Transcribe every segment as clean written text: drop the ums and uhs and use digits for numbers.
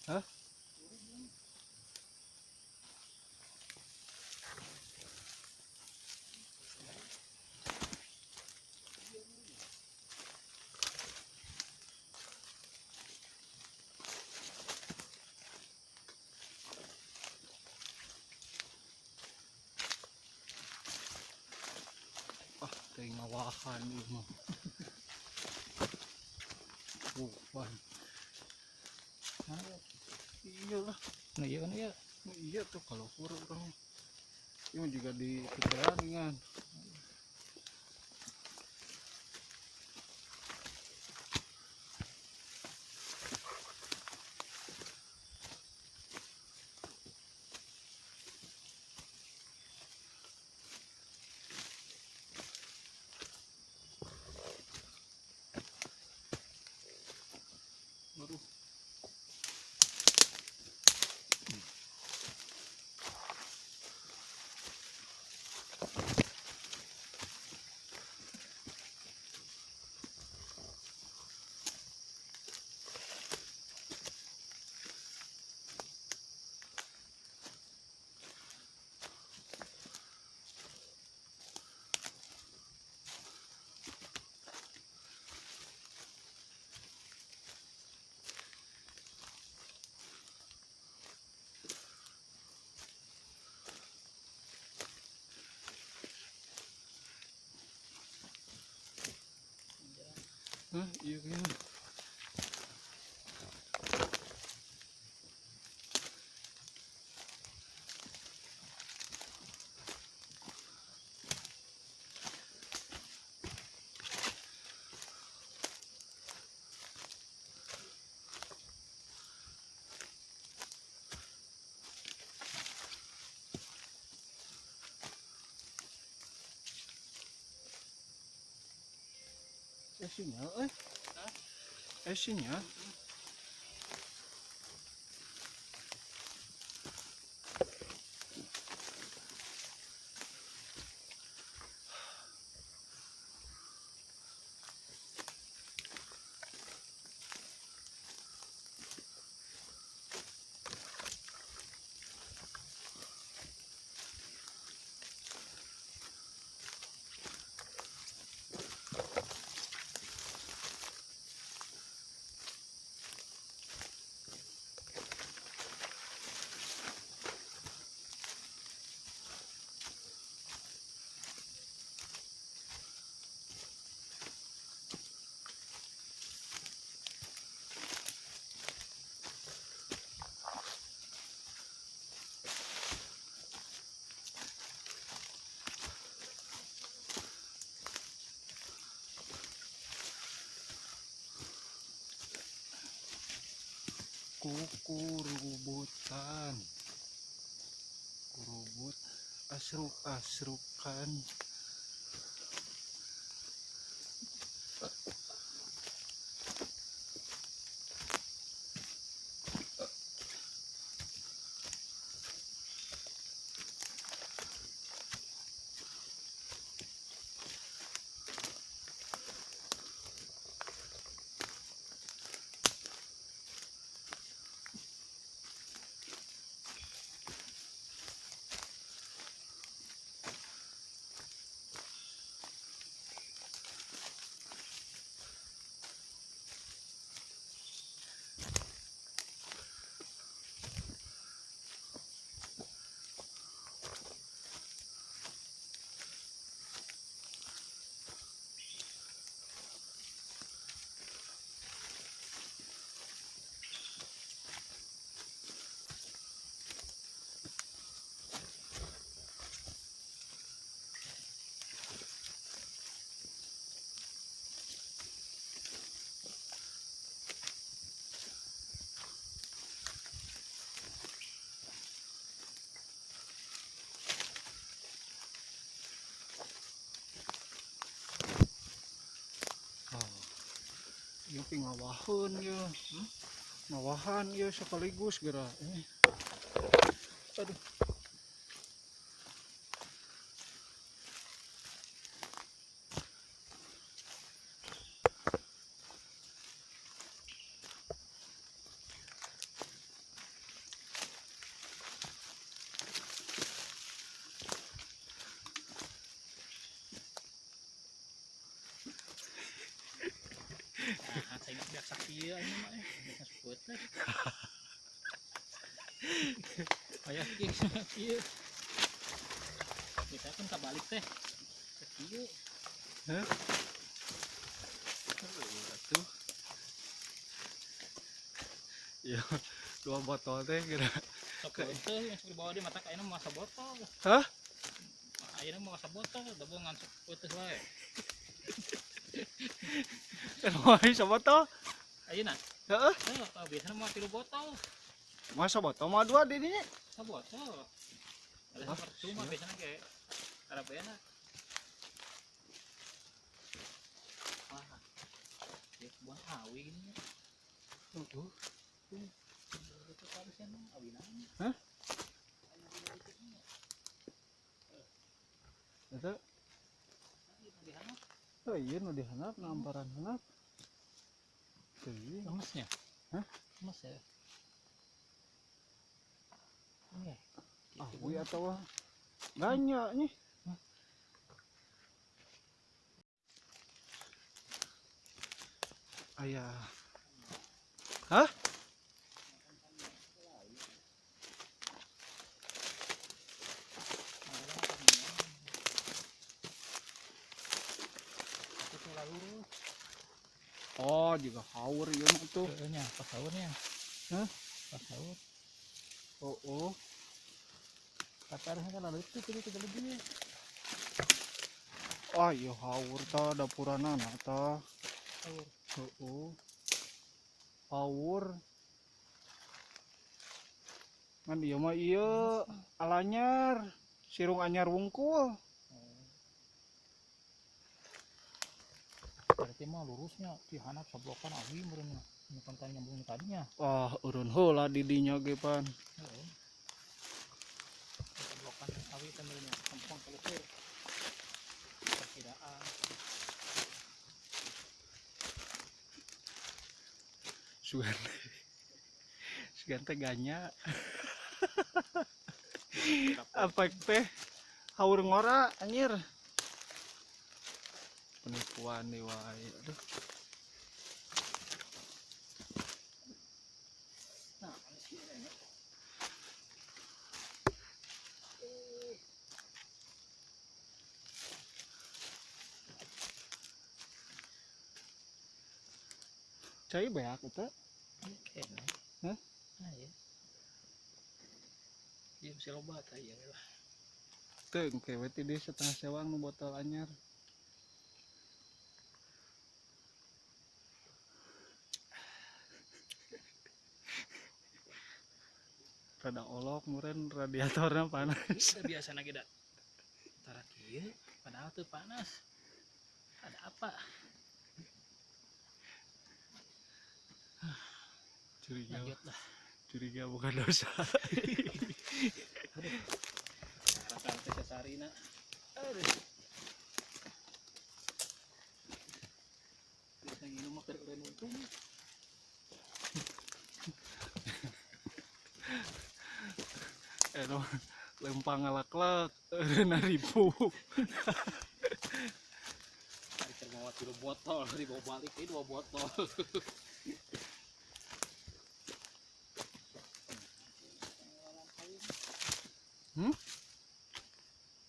Hah? Kay ngawakan mo. Bukan. Iyalah. Nah iya kan iya. Iya tuh kalau kurang orang. Ini juga di pikiran. Baru. Hah, iya kayaknya. Sinyal, sinyal. Kurubutan, kurubut, asrukan. Yung pingawahon ya, ngawahan ya sekaligus gerak. Aduh. iya ini mah bekas buat teh. Aya kieu. Kita kan kabalik teh. Kieu. Hah? Tuh. Iya, 2 botol teh kira. Sok teh yang dibawa di mata kaina masa botol. Hah? Ayeuna mah masa botol, da ngan sok peuteus wae. Kan wae sabotol. Ayeuna? Heeh. Biasana mah 3 botol. Masa botol mah 2 di dinya. Sabotol. Ada percuma biasanya kayak Arabena. Wah. Ya buang awi gini. Tuh. Itu harusnya mah awi nang. Hah? Eta. Oh iya nu dihanap namparan hanap. Teuing. Lemasnya? Hah? Lemas ya? Ini ya? Ah, gue atau banyak nih. Ayah. Hah? Oh, juga haur ieu mah tuh. Nya, pas sahurnya. Hah? Pas sahur. Oh. Tapi harusnya kan lalu itu jadi 3 lebih. Ah, iya haur ta dapuranana ta. Sahur. Heeh. Haur. Kan ieu mah ieu alanyar. Sirung anyar wungkul. Berarti mah lurusnya dihanap sablokan awi meureunnya. Bukan kan nyambung tadinya. Ah, urun heula di dinya ge pan. Heeh. Sablokan awi kan meureunnya kampung keleutir. Perkiraan. Sugan teh ganya. Apa teh haur ngora anjir. Penipuan nih wae. Aduh. Nah, Cai beak eta. kayaknya. Hah? Nah, ya. Dia bisa loba tah ya lah. Teu engke we ti di setengah sewang nu botol anyar. Rada olok meureun radiatorna panas. Udah biasa lagi dah. Tara kieu padahal tuh panas. Ada apa? Curiga. Lanjut lah. Curiga bukan dosa. Rata teh sesarina. Aduh. Biasa nginum mah keur untung. No, lempang ngalaklak naribu. Ari keur mawa 3 botol, dibawa balik ini 2 botol.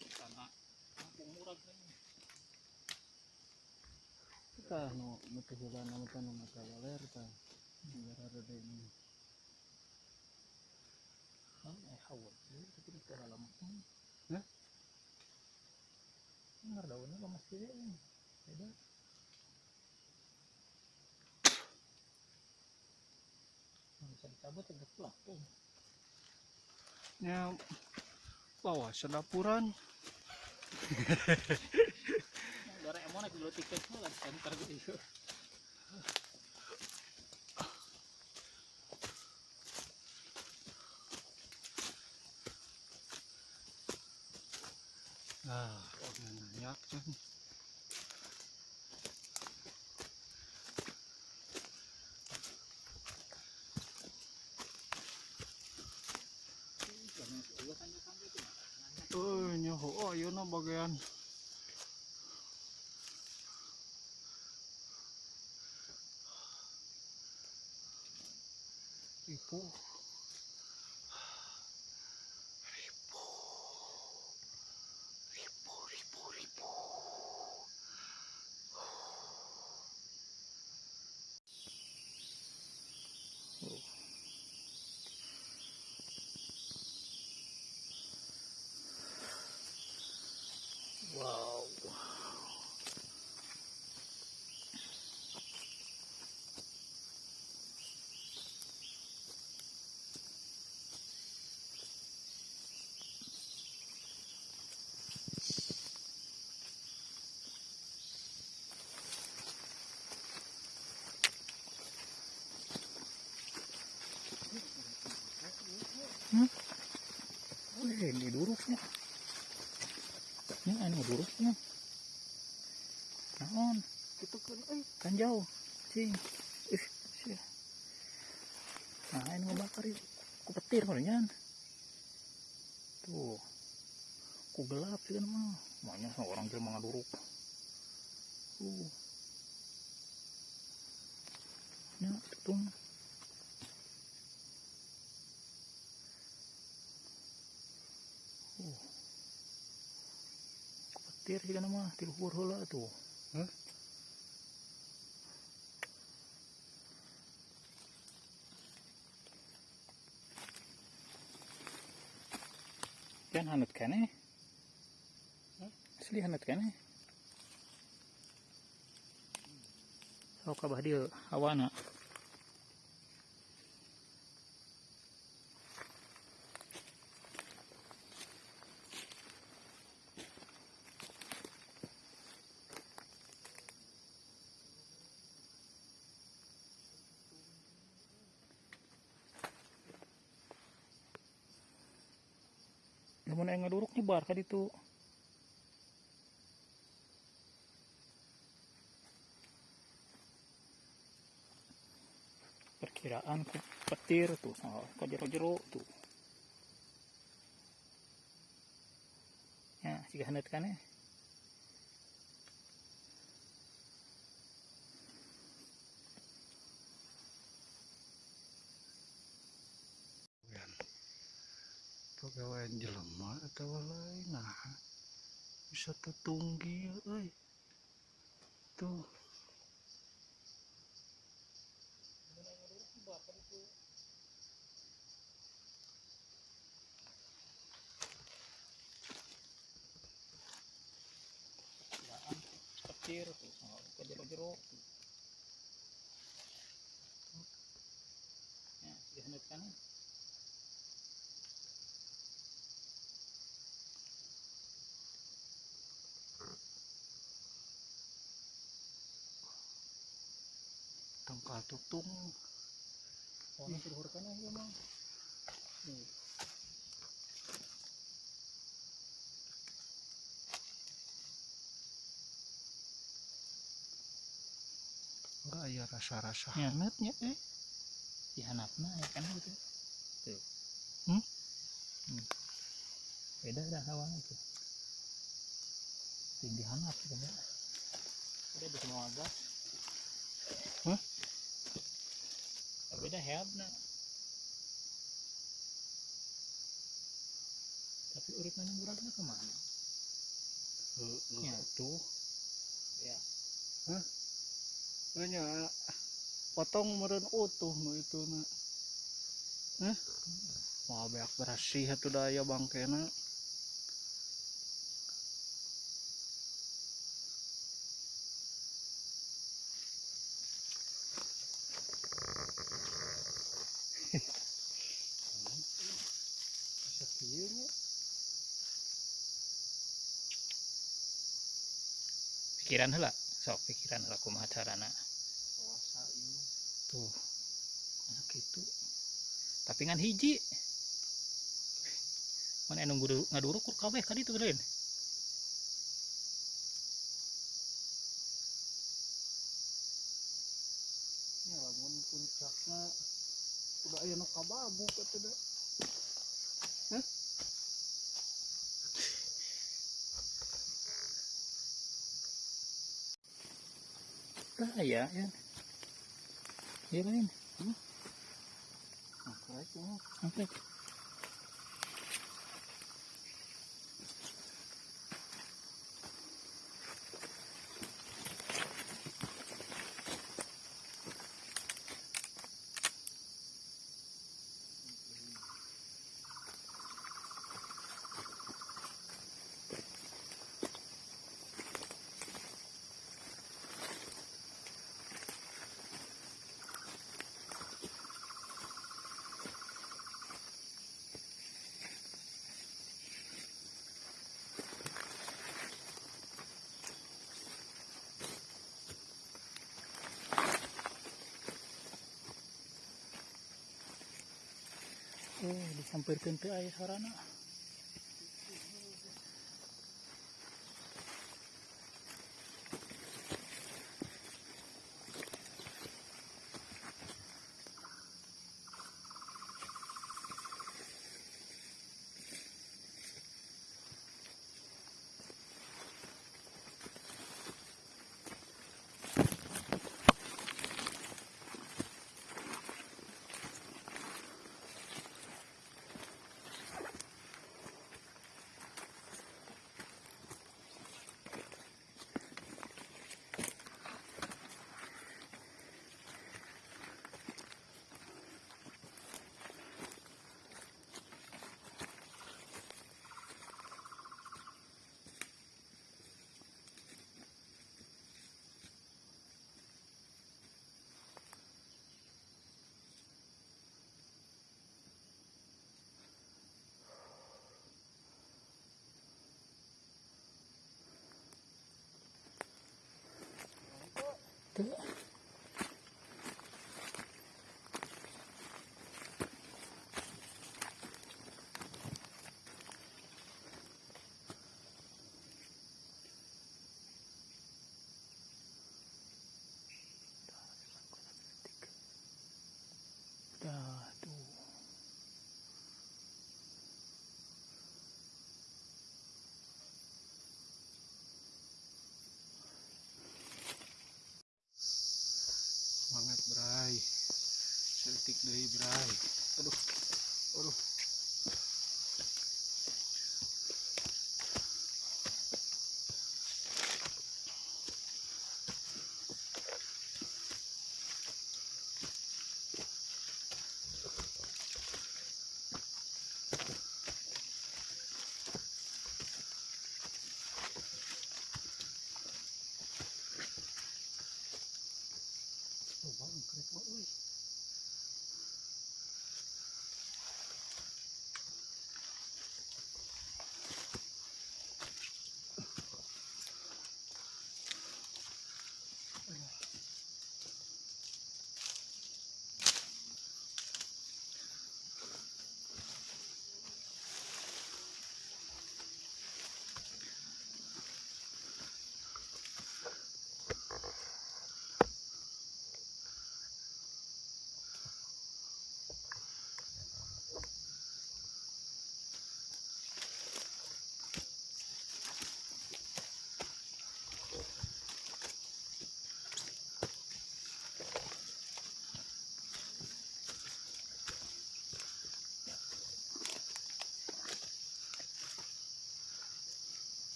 Karena kampung murah ini. Kita nu kehilangan nama tanah mata waler ta. Biar ada ini. Hawa tapi di dalam Hah? Dengar daunnya lemas kiri beda bisa dicabut tegak pelapung Ya bawa sedapuran. Doraemon lagi dulu tiket lah center gitu. Ah, banyak kan. Nyoho, oh iya na bagian. Ribu. Ribu. Wow. Wih, ini duruknya. Ini anu duruknya. Naon? Itu Kan jauh. Cing. Ih. Nah, ini ngebakar itu. Ku petir kalian. Tuh. Ku gelap sih kan mah. Makanya seorang jelema ngaduruk. Ya, tutung. Ku petir sih kan mah. Di luhur heula tuh. Hah? Kan hanut kene. Asli hanut kene. Sok kabah dieu hawana. Namun yang ngaduruk nyebar ka ditu. Perkiraan ku petir tuh ka jero-jero tuh. Ya, siga hanut kan ya. Pegawai jelema atau lain nah bisa tetunggi euy. Tuh. Petir tuh ka jero-jero tuh. Ya, siga hanut kan ya. Tangkal tutung. Oh, ini luhur kan ya mah. Ora aya rasa-rasa Ya. hangatnya Di hanapna ya kan gitu. Tuh. Hmm? Beda dah hawana tuh. Tinggi hanap gitu ya. Udah bisa mau agak. Hah? Beda heabna. Tapi urip nanya murahnya kemana? Ya. Tuh. Ya. Hah? Nya potong meureun utuh nu itu na. Hah? Mau beak bersih atuh daya bangkena. Bisa kieu nya. Pikiran heula, sok pikiran heula kumaha carana. Puasa ieu. Tuh. Nah, gitu. Tapi ngan hiji. Mana nunggu ngaduruk kur kabeh ka ditu beneran. Ya lamun puncakna udah aya nu kababuk atuh da. Hah? Lah ya. Iya lain. Angkat. Oh, disampaikan ke air sarana. Tuh. Dah tuh. Semangat bray, setik deui bray. Aduh, aduh. Coba angkrek mah euy.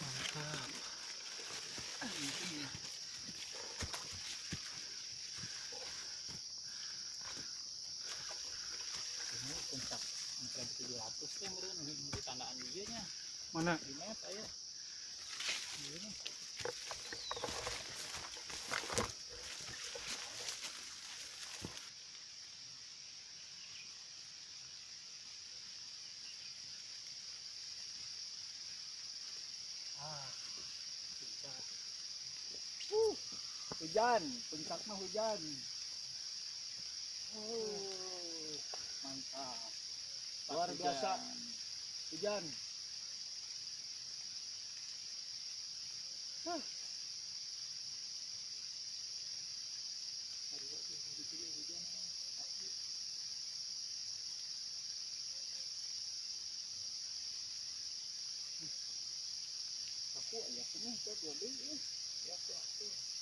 Mantap. Ini puncak 1700 teh meureun di tandaan ieu nya. Mana? Di map aya. Ieu nih. Ah, puncak. Hujan, puncak mah hujan. Oh, mantap. Luar biasa. Hujan. Hah. Hujan. aku, ayah punya, itu dua deh. Ya, aku.